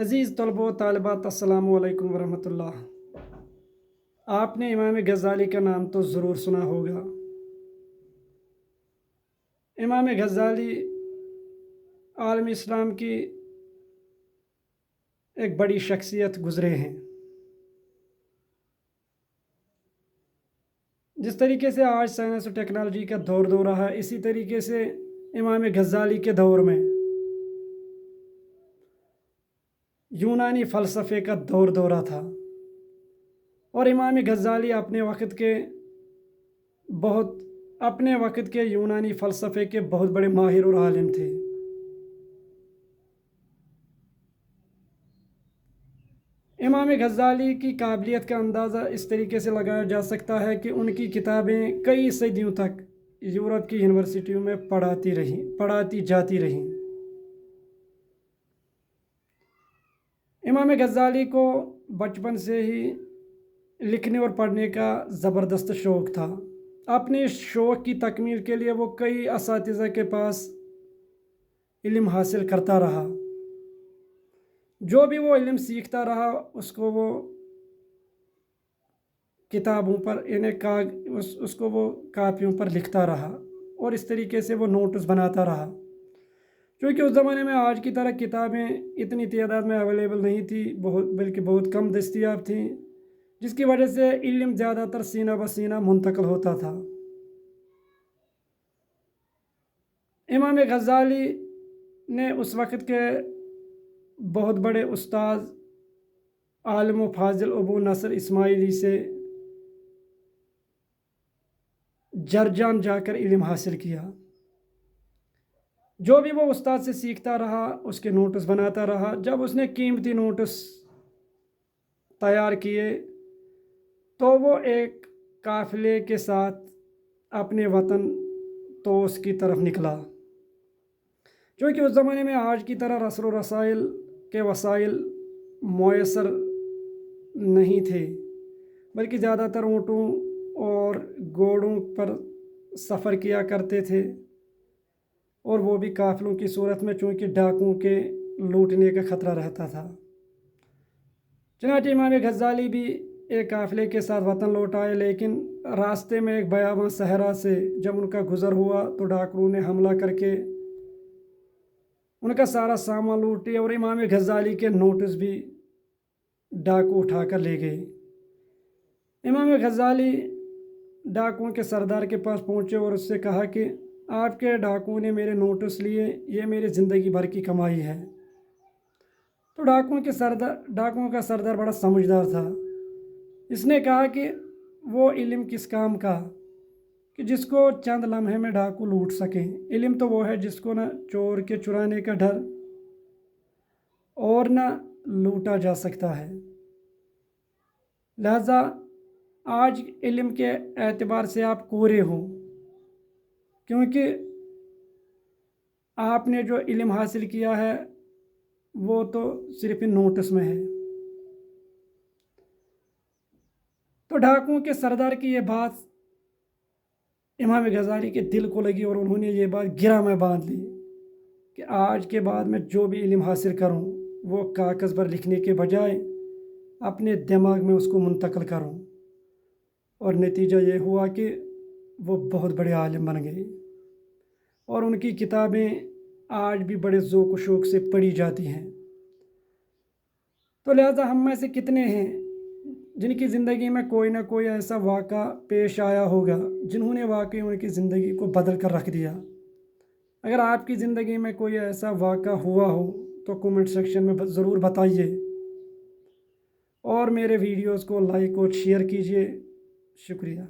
عزیز طلباء و طالبات، السلام علیکم ورحمۃ اللہ۔ آپ نے امام غزالی کا نام تو ضرور سنا ہوگا۔ امام غزالی عالم اسلام کی ایک بڑی شخصیت گزرے ہیں۔ جس طریقے سے آج سائنس و ٹیکنالوجی کا دور رہا، اسی طریقے سے امام غزالی کے دور میں یونانی فلسفے کا دورہ تھا، اور امام غزالی اپنے وقت کے یونانی فلسفے کے بہت بڑے ماہر اور عالم تھے۔ امام غزالی کی قابلیت کا اندازہ اس طریقے سے لگایا جا سکتا ہے کہ ان کی کتابیں کئی صدیوں تک یورپ کی یونیورسٹیوں میں پڑھاتی جاتی رہیں۔ امام غزالی کو بچپن سے ہی لکھنے اور پڑھنے کا زبردست شوق تھا۔ اپنے شوق کی تکمیل کے لیے وہ کئی اساتذہ کے پاس علم حاصل کرتا رہا۔ جو بھی وہ علم سیکھتا رہا اس کو وہ کتابوں پر اس کو وہ کاپیوں پر لکھتا رہا، اور اس طریقے سے وہ نوٹس بناتا رہا۔ کیونکہ اس زمانے میں آج کی طرح کتابیں اتنی تعداد میں اویلیبل نہیں تھی، بلکہ بہت کم دستیاب تھیں، جس کی وجہ سے علم زیادہ تر سینہ بسینہ منتقل ہوتا تھا۔ امام غزالی نے اس وقت کے بہت بڑے استاذ عالم و فاضل ابو نصر اسماعیلی سے جرجان جا کر علم حاصل کیا۔ جو بھی وہ استاد سے سیکھتا رہا اس کے نوٹس بناتا رہا۔ جب اس نے قیمتی نوٹس تیار کیے تو وہ ایک قافلے کے ساتھ اپنے وطن طوس کی طرف نکلا۔ چونکہ اس زمانے میں آج کی طرح رسل و رسائل کے وسائل میسر نہیں تھے، بلکہ زیادہ تر اونٹوں اور گھوڑوں پر سفر کیا کرتے تھے، اور وہ بھی قافلوں کی صورت میں، چونکہ ڈاکوؤں کے لوٹنے کا خطرہ رہتا تھا۔ چنانچہ امام غزالی بھی ایک قافلے کے ساتھ وطن لوٹ آئے، لیکن راستے میں ایک بیاباں صحرا سے جب ان کا گزر ہوا تو ڈاکوؤں نے حملہ کر کے ان کا سارا سامان لوٹ لیا، اور امام غزالی کے نوٹس بھی ڈاکو اٹھا کر لے گئے۔ امام غزالی ڈاکوؤں کے سردار کے پاس پہنچے اور اس سے کہا کہ آپ کے ڈاکوؤں نے میرے نوٹس لیے، یہ میری زندگی بھر کی کمائی ہے۔ تو ڈاکوؤں کا سردار بڑا سمجھدار تھا۔ اس نے کہا کہ وہ علم کس کام کا کہ جس کو چند لمحے میں ڈاکو لوٹ سکیں۔ علم تو وہ ہے جس کو نہ چور کے چرانے کا ڈر اور نہ لوٹا جا سکتا ہے۔ لہذا آج علم کے اعتبار سے آپ کورے ہو، کیونکہ آپ نے جو علم حاصل کیا ہے وہ تو صرف ان نوٹس میں ہے۔ تو ڈاکوؤں کے سردار کی یہ بات امام غزالی کے دل کو لگی، اور انہوں نے یہ بات گرہ میں باندھ لی کہ آج کے بعد میں جو بھی علم حاصل کروں وہ کاغذ پر لکھنے کے بجائے اپنے دماغ میں اس کو منتقل کروں۔ اور نتیجہ یہ ہوا کہ وہ بہت بڑے عالم بن گئے، اور ان کی کتابیں آج بھی بڑے ذوق و شوق سے پڑھی جاتی ہیں۔ تو لہذا ہم میں سے کتنے ہیں جن کی زندگی میں کوئی نہ کوئی ایسا واقعہ پیش آیا ہوگا جنہوں نے واقعی ان کی زندگی کو بدل کر رکھ دیا۔ اگر آپ کی زندگی میں کوئی ایسا واقعہ ہوا ہو تو کومنٹ سیکشن میں ضرور بتائیے، اور میرے ویڈیوز کو لائک اور شیئر کیجیے۔ شکریہ۔